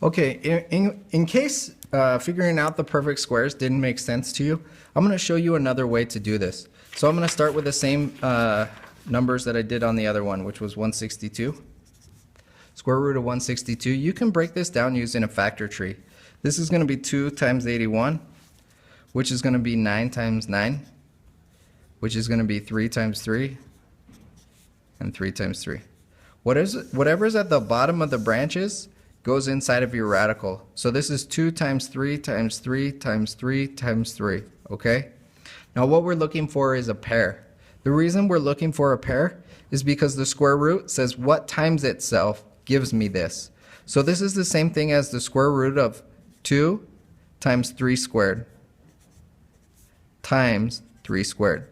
Okay, in case figuring out the perfect squares didn't make sense to you, I'm going to show you another way to do this. So I'm going to start with the same numbers that I did on the other one, which was 162. Square root of 162. You can break this down using a factor tree. This is going to be 2 times 81, which is going to be 9 times 9, which is going to be 3 times 3, and 3 times 3. Whatever's at the bottom of the branches goes inside of your radical. So this is 2 times 3 times 3 times 3 times 3, okay? Now what we're looking for is a pair. The reason we're looking for a pair is because the square root says what times itself gives me this. So this is the same thing as the square root of 2 times 3 squared times 3 squared.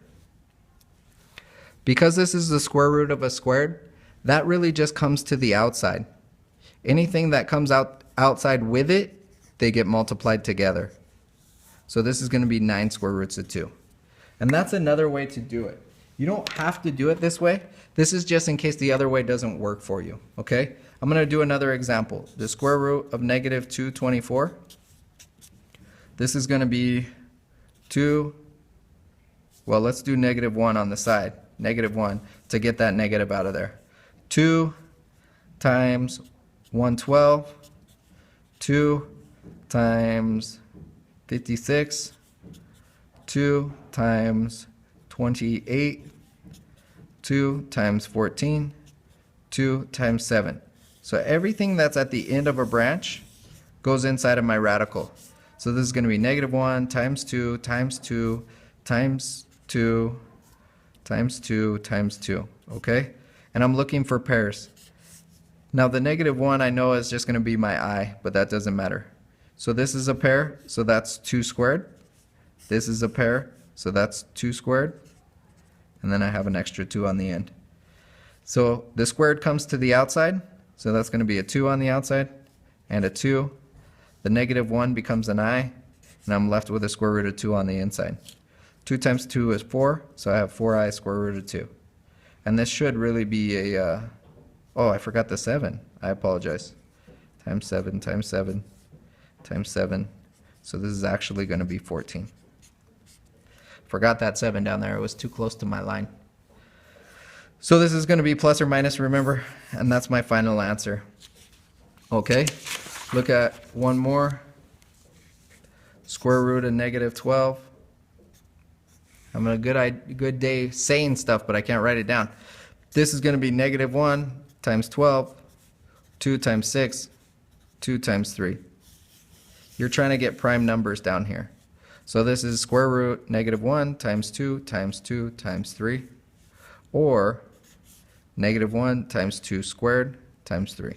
Because this is the square root of a squared, that really just comes to the outside. Anything that comes outside with it, they get multiplied together. So this is going to be 9 square roots of 2. And that's another way to do it. You don't have to do it this way. This is just in case the other way doesn't work for you. Okay? I'm going to do another example. The square root of negative 224. This is going to be 2. Well, let's do negative 1 on the side. Negative 1 to get that negative out of there. 2 times 112. 2 times 56. 2 times 28. 2 times 14. 2 times 7. So everything that's at the end of a branch goes inside of my radical. So this is going to be negative 1 times 2 times 2 times 2 times 2 times 2. Okay? And I'm looking for pairs. Now the negative 1 I know is just going to be my I, but that doesn't matter. So this is a pair, so that's 2 squared. This is a pair, so that's 2 squared. And then I have an extra 2 on the end. So the squared comes to the outside, so that's going to be a 2 on the outside and a 2. The negative 1 becomes an I, and I'm left with a square root of 2 on the inside. 2 times 2 is 4, so I have 4i square root of 2. And this should really be a, oh, I forgot the 7. I apologize. Times 7 times 7 times 7. So this is actually going to be 14. Forgot that 7 down there. It was too close to my line. So this is going to be plus or minus, remember? And that's my final answer. Okay, look at one more. Square root of negative 12. I'm having a good day saying stuff, but I can't write it down. This is going to be negative 1 times 12, 2 times 6, 2 times 3. You're trying to get prime numbers down here. So this is square root negative 1 times 2 times 2 times 3, or negative 1 times 2 squared times 3.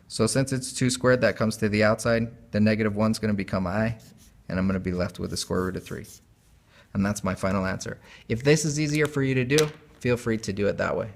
So since it's 2 squared, that comes to the outside. The negative 1 is going to become I, and I'm going to be left with the square root of 3. And that's my final answer. If this is easier for you to do, feel free to do it that way.